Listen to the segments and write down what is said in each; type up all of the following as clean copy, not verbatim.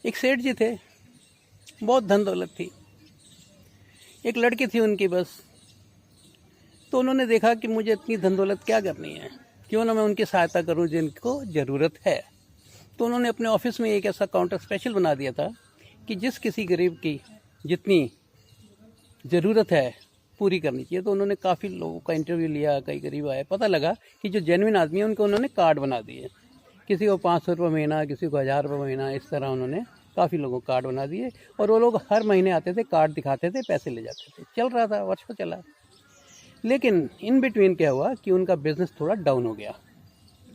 एक सेठ जी थे, बहुत धन दौलत थी। एक लड़की थी उनकी बस। तो उन्होंने देखा कि मुझे इतनी धन दौलत क्या करनी है, क्यों ना मैं उनकी सहायता करूं जिनको ज़रूरत है। तो उन्होंने अपने ऑफिस में एक ऐसा काउंटर स्पेशल बना दिया था कि जिस किसी गरीब की जितनी ज़रूरत है पूरी करनी चाहिए। तो उन्होंने काफ़ी लोगों का इंटरव्यू लिया, कई गरीब आए, पता लगा कि जो जेन्युइन आदमी है उनको उन्होंने कार्ड बना दिए। किसी को 500 रुपये महीना, किसी को 1000 रुपये महीना, इस तरह उन्होंने काफ़ी लोगों को कार्ड बना दिए। और वो लोग हर महीने आते थे, कार्ड दिखाते थे, पैसे ले जाते थे। चल रहा था, वर्षों चला। लेकिन इन बिटवीन क्या हुआ कि उनका बिजनेस थोड़ा डाउन हो गया,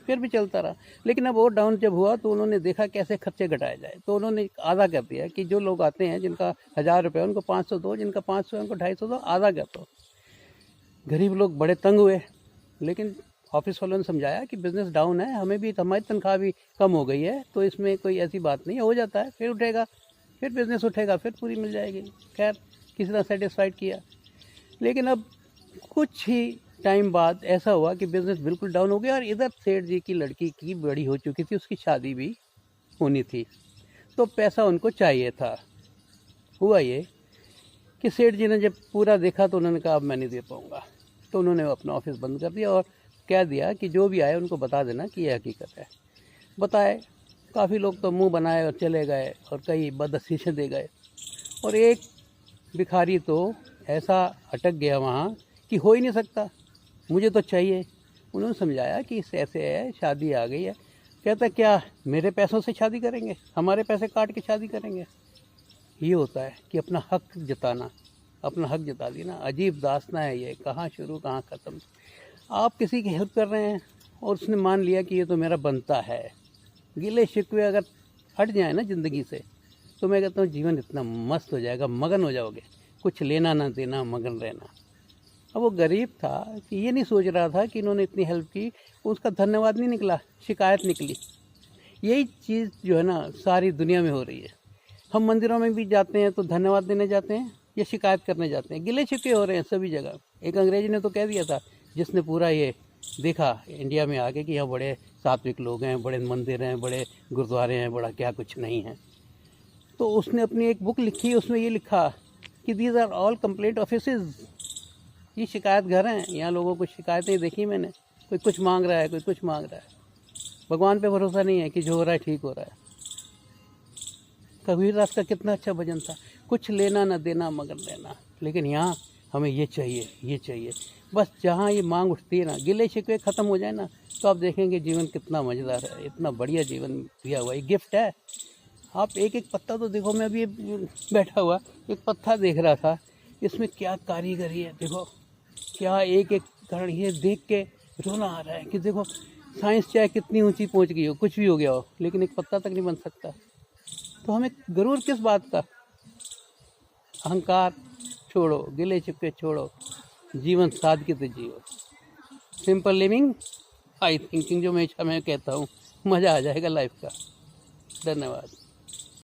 फिर भी चलता रहा। लेकिन अब वो डाउन जब हुआ तो उन्होंने देखा कैसे खर्चे घटाए जाए। तो उन्होंने आधा कर दिया कि जो लोग आते हैं जिनका 1000 रुपये उनको 500 दो, जिनका 500 है उनको 250 दो, आधा कर दो। गरीब लोग बड़े तंग हुए, लेकिन ऑफिस वालों ने समझाया कि बिजनेस डाउन है, हमें भी, हमारी तनख्वाह भी कम हो गई है, तो इसमें कोई ऐसी बात नहीं है, हो जाता है, फिर उठेगा, फिर बिजनेस उठेगा, फिर पूरी मिल जाएगी। खैर, किसी तरह सेटिस्फाइड किया। लेकिन अब कुछ ही टाइम बाद ऐसा हुआ कि बिजनेस बिल्कुल डाउन हो गया। और इधर सेठ जी की लड़की की बड़ी हो चुकी थी, उसकी शादी भी होनी थी, तो पैसा उनको चाहिए था। हुआ ये कि सेठ जी ने जब पूरा देखा तो उन्होंने कहा अब मैं नहीं दे पाऊँगा। तो उन्होंने अपना ऑफिस बंद कर दिया और कह दिया कि जो भी आए उनको बता देना कि ये हकीकत है। बताए, काफ़ी लोग तो मुंह बनाए और चले गए और कई बदअसीसें दे गए। और एक भिखारी तो ऐसा अटक गया वहाँ कि हो ही नहीं सकता, मुझे तो चाहिए। उन्होंने समझाया कि इस ऐसे है, शादी आ गई है। कहता क्या मेरे पैसों से शादी करेंगे, हमारे पैसे काट के शादी करेंगे? ये होता है कि अपना हक जताना, अपना हक जता देना। अजीब दास्तां है ये, कहाँ शुरू कहाँ ख़त्म। आप किसी की हेल्प कर रहे हैं और उसने मान लिया कि ये तो मेरा बनता है। गिले शिकवे अगर हट जाए ना ज़िंदगी से, तो मैं कहता हूँ जीवन इतना मस्त हो जाएगा, मगन हो जाओगे, कुछ लेना ना देना, मगन रहना। अब वो गरीब था कि ये नहीं सोच रहा था कि इन्होंने इतनी हेल्प की, उसका धन्यवाद नहीं निकला, शिकायत निकली। यही चीज़ जो है ना सारी दुनिया में हो रही है। हम मंदिरों में भी जाते हैं तो धन्यवाद देने जाते हैं या शिकायत करने जाते हैं? गिले शिकवे हो रहे हैं सभी जगह। एक अंग्रेज ने तो कह दिया था, जिसने पूरा ये देखा इंडिया में आके कि यहाँ बड़े सात्विक लोग हैं, बड़े मंदिर हैं, बड़े गुरुद्वारे हैं, बड़ा क्या कुछ नहीं है। तो उसने अपनी एक बुक लिखी, उसमें ये लिखा कि these are all complaint offices. ये शिकायत घर हैं, यहाँ लोगों को शिकायतें देखी मैंने। कोई कुछ मांग रहा है, कोई कुछ मांग रहा है। भगवान पे भरोसा नहीं है कि जो हो रहा है ठीक हो रहा है। कबीरदास का कितना अच्छा भजन था, कुछ लेना न देना मगर लेना। लेकिन यहाँ हमें ये चाहिए, ये चाहिए। बस जहाँ ये मांग उठती है ना, गिले शिकवे ख़त्म हो जाए ना, तो आप देखेंगे जीवन कितना मज़ेदार है, इतना बढ़िया जीवन दिया हुआ। ये गिफ्ट है। आप एक एक पत्ता तो देखो, मैं अभी बैठा हुआ एक पत्ता देख रहा था, इसमें क्या कारीगरी है। देखो क्या एक एक कारण, ये देख के रोना आ रहा है कि देखो साइंस चाहे कितनी ऊंची पहुंच गई हो, कुछ भी हो गया हो, लेकिन एक पत्ता तक नहीं बन सकता। तो हमें गरूर किस बात का? अहंकार छोड़ो, गिले शिकवे छोड़ो, जीवन सादगी से जियो। सिंपल लिविंग, हाई थिंकिंग, जो मैं कहता हूँ, मज़ा आ जाएगा लाइफ का। धन्यवाद।